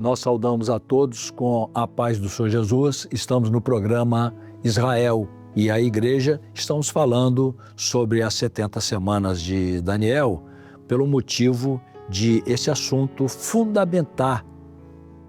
nós saudamos a todos com a paz do Senhor Jesus. Estamos no programa Israel e a Igreja. Estamos falando sobre as 70 semanas de Daniel, pelo motivo de esse assunto fundamentar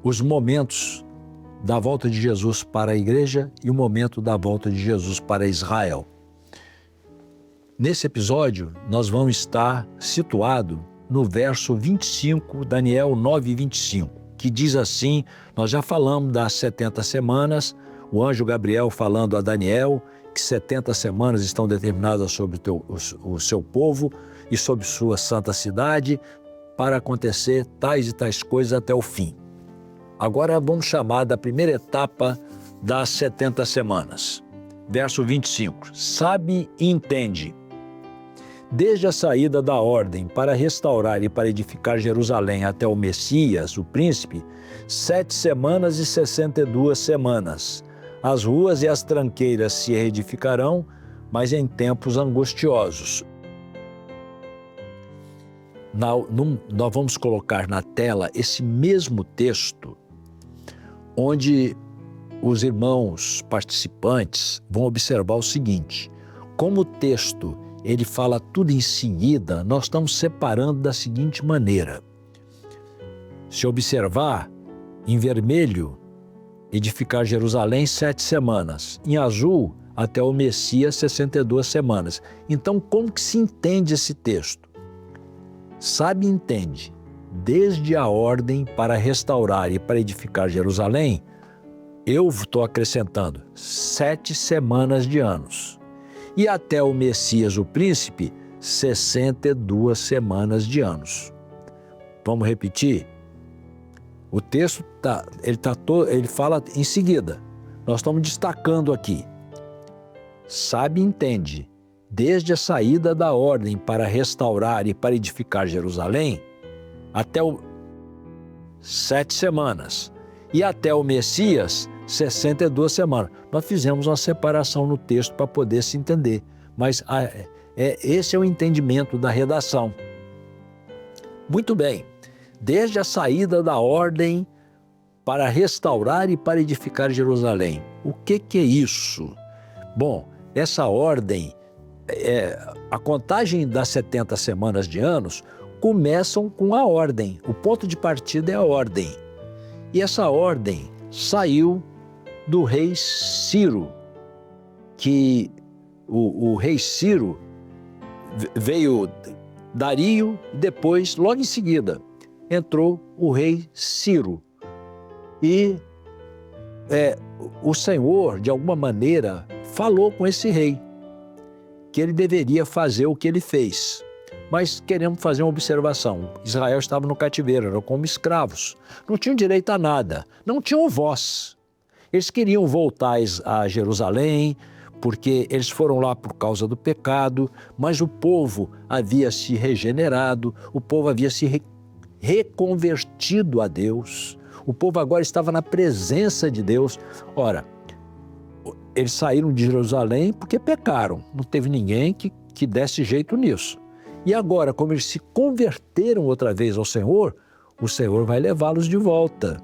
os momentos da volta de Jesus para a Igreja e o momento da volta de Jesus para Israel. Nesse episódio, nós vamos estar situado no verso 25, Daniel 9, 25, que diz assim: nós já falamos das 70 semanas, o anjo Gabriel falando a Daniel que 70 semanas estão determinadas sobre o seu povo e sobre sua santa cidade para acontecer tais e tais coisas até o fim. Agora vamos chamar da primeira etapa das 70 semanas. Verso 25, sabe e entende. Desde a saída da ordem para restaurar e para edificar Jerusalém até o Messias, o príncipe, 7 semanas e 62 semanas. As ruas e as tranqueiras se reedificarão, mas em tempos angustiosos. Nós vamos colocar na tela esse mesmo texto, onde os irmãos participantes vão observar o seguinte: como o texto ele fala tudo em seguida, nós estamos separando da seguinte maneira. Se observar, em vermelho, edificar Jerusalém 7 semanas, em azul, até o Messias 62 semanas. Então, como que se entende esse texto? Sabe e entende, desde a ordem para restaurar e para edificar Jerusalém, eu estou acrescentando 7 semanas de anos. E até o Messias, o príncipe, 62 semanas de anos. Vamos repetir? O texto ele fala em seguida. Nós estamos destacando aqui. Sabe e entende, desde a saída da ordem para restaurar e para edificar Jerusalém, até 7 semanas. E até o Messias, 62 semanas. Nós fizemos uma separação no texto para poder se entender, mas esse é o entendimento da redação. Muito bem, desde a saída da ordem para restaurar e para edificar Jerusalém. O que é isso? Bom, essa ordem, a contagem das 70 semanas de anos começam com a ordem, o ponto de partida é a ordem. E essa ordem saiu do rei Ciro, que o rei Ciro veio Dario e depois, logo em seguida, entrou o rei Ciro. E o Senhor, de alguma maneira, falou com esse rei que ele deveria fazer o que ele fez. Mas queremos fazer uma observação. Israel estava no cativeiro, eram como escravos. Não tinham direito a nada, não tinham voz. Eles queriam voltar a Jerusalém, porque eles foram lá por causa do pecado, mas o povo havia se regenerado, o povo havia se reconvertido a Deus. O povo agora estava na presença de Deus. Ora, eles saíram de Jerusalém porque pecaram. Não teve ninguém que desse jeito nisso. E agora, como eles se converteram outra vez ao Senhor, o Senhor vai levá-los de volta,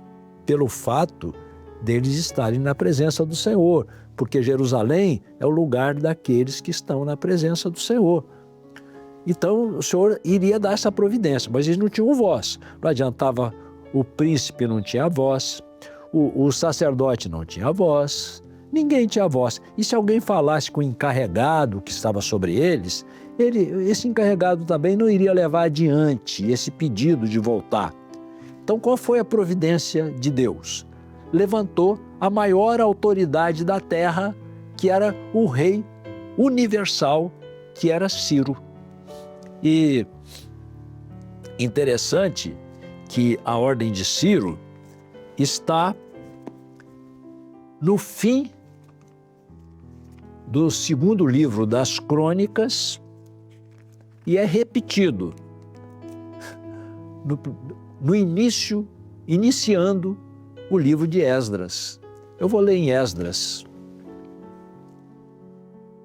pelo fato deles estarem na presença do Senhor, porque Jerusalém é o lugar daqueles que estão na presença do Senhor. Então, o Senhor iria dar essa providência, mas eles não tinham voz. Não adiantava, o príncipe não tinha voz, o sacerdote não tinha voz, ninguém tinha voz. E se alguém falasse com o encarregado que estava sobre eles, esse encarregado também não iria levar adiante esse pedido de voltar. Então, qual foi a providência de Deus? Levantou a maior autoridade da terra, que era o rei universal, que era Ciro. E interessante que a ordem de Ciro está no fim do segundo livro das Crônicas e é repetido no início, iniciando o livro de Esdras. Eu vou ler em Esdras.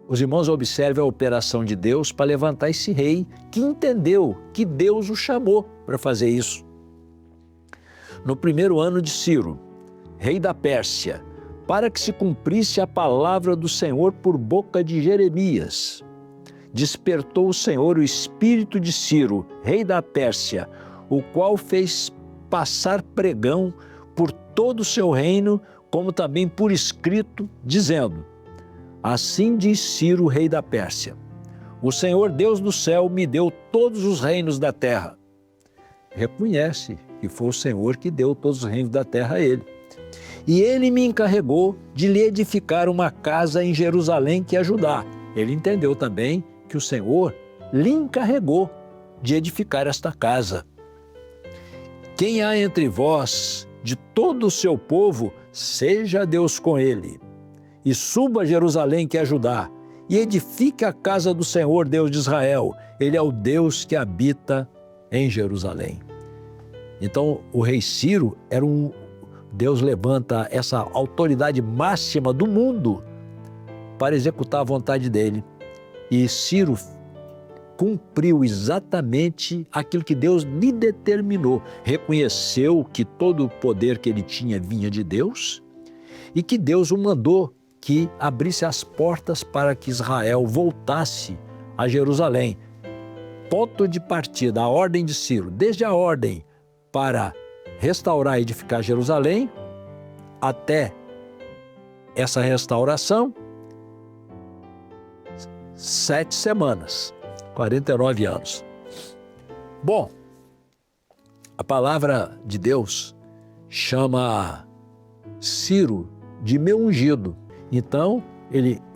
Os irmãos observem a operação de Deus para levantar esse rei que entendeu que Deus o chamou para fazer isso. no primeiro ano de Ciro, rei da Pérsia, para que se cumprisse a palavra do Senhor por boca de Jeremias. Despertou o Senhor o espírito de Ciro, rei da Pérsia, o qual fez passar pregão por todo o seu reino, como também por escrito, dizendo: assim diz Ciro, rei da Pérsia: o Senhor Deus do céu me deu todos os reinos da terra. Reconhece que foi o Senhor que deu todos os reinos da terra a ele. E ele me encarregou de lhe edificar uma casa em Jerusalém que é Judá. Ele entendeu também que o Senhor lhe encarregou de edificar esta casa. Quem há entre vós, de todo o seu povo, seja Deus com ele. E suba a Jerusalém que é Judá, e edifique a casa do Senhor, Deus de Israel. Ele é o Deus que habita em Jerusalém. Então, o rei Ciro era Deus levanta essa autoridade máxima do mundo para executar a vontade dele. E Ciro cumpriu exatamente aquilo que Deus lhe determinou. Reconheceu que todo o poder que ele tinha vinha de Deus e que Deus o mandou que abrisse as portas para que Israel voltasse a Jerusalém. Ponto de partida, a ordem de Ciro, desde a ordem para restaurar e edificar Jerusalém até essa restauração, 7 semanas, 49 anos. Bom, a palavra de Deus chama Ciro de meu ungido. Então,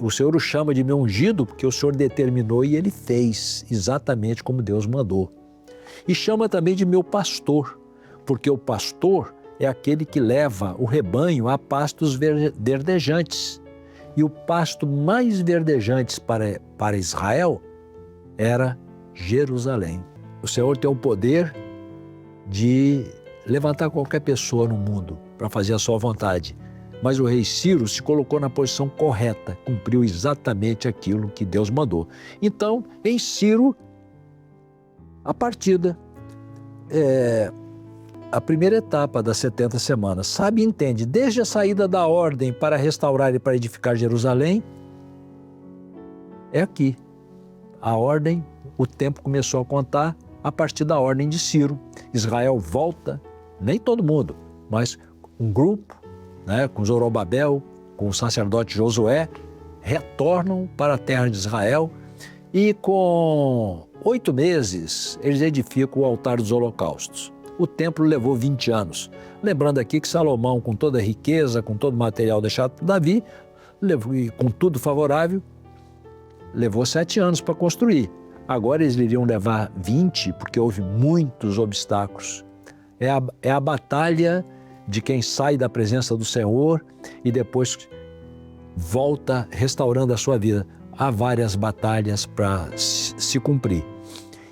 o Senhor o chama de meu ungido porque o Senhor determinou e ele fez exatamente como Deus mandou. E chama também de meu pastor, porque o pastor é aquele que leva o rebanho a pastos verdejantes. E o pasto mais verdejante para Israel era Jerusalém. O Senhor tem o poder de levantar qualquer pessoa no mundo para fazer a sua vontade. Mas o rei Ciro se colocou na posição correta, cumpriu exatamente aquilo que Deus mandou. Então, em Ciro, a partida, a primeira etapa das 70 semanas, sabe e entende, desde a saída da ordem para restaurar e para edificar Jerusalém, é aqui. A ordem, o tempo começou a contar a partir da ordem de Ciro. Israel volta, nem todo mundo, mas um grupo, com Zorobabel, com o sacerdote Josué, retornam para a terra de Israel e com 8 meses eles edificam o altar dos holocaustos. O templo levou 20 anos. Lembrando aqui que Salomão, com toda a riqueza, com todo o material deixado por Davi, e com tudo favorável, levou 7 anos para construir. Agora eles iriam levar 20, porque houve muitos obstáculos. É a batalha de quem sai da presença do Senhor e depois volta restaurando a sua vida. Há várias batalhas para se cumprir.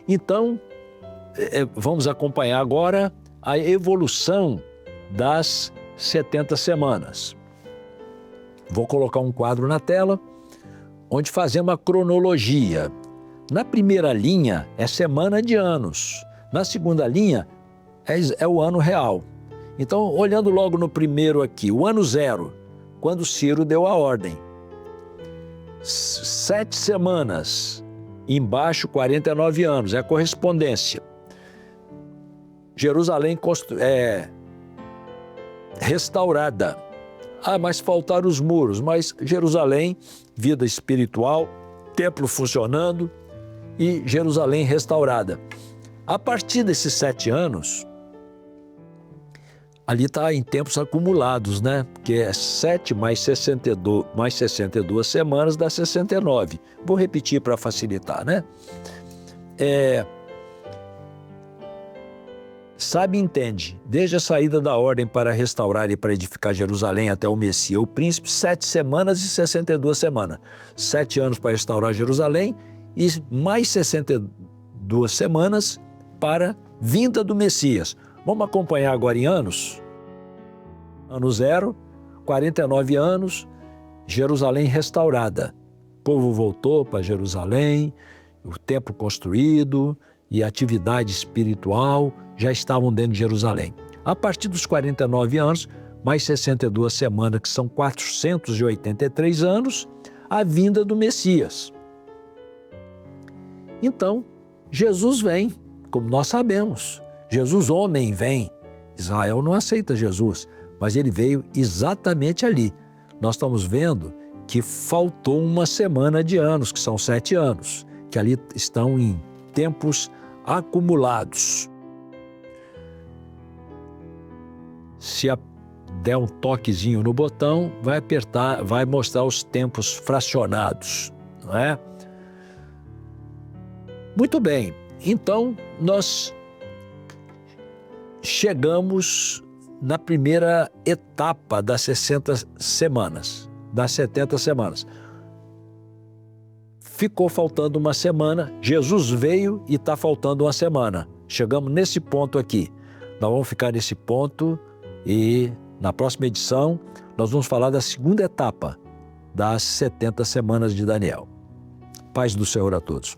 Então, vamos acompanhar agora a evolução das 70 semanas. Vou colocar um quadro na tela, onde fazemos uma cronologia. Na primeira linha é semana de anos. Na segunda linha é o ano real. Então, olhando logo no primeiro aqui, o ano 0, quando Ciro deu a ordem. 7 semanas, embaixo 49 anos, é a correspondência. Jerusalém restaurada. Mas faltaram os muros, mas Jerusalém, vida espiritual, templo funcionando e Jerusalém restaurada. A partir desses 7 anos, ali está em tempos acumulados, Porque é 7 mais 62 semanas dá 69. Vou repetir para facilitar, Sabe e entende, desde a saída da ordem para restaurar e para edificar Jerusalém até o Messias, o príncipe, 7 semanas e 62 semanas. 7 anos para restaurar Jerusalém e mais 62 semanas para vinda do Messias. Vamos acompanhar agora em anos. Ano 0, 49 anos, Jerusalém restaurada. O povo voltou para Jerusalém, o templo construído e a atividade espiritual já estavam dentro de Jerusalém. A partir dos 49 anos, mais 62 semanas, que são 483 anos, a vinda do Messias. Então, Jesus vem, como nós sabemos. Jesus, homem, vem. Israel não aceita Jesus, mas ele veio exatamente ali. Nós estamos vendo que faltou uma semana de anos, que são 7 anos, que ali estão em tempos acumulados. Se der um toquezinho no botão, vai apertar, vai mostrar os tempos fracionados, não é? Muito bem, então nós chegamos na primeira etapa das 60 semanas, das 70 semanas. Ficou faltando uma semana, Jesus veio e está faltando uma semana. Chegamos nesse ponto aqui. Nós vamos ficar nesse ponto e na próxima edição nós vamos falar da segunda etapa das 70 semanas de Daniel. Paz do Senhor a todos.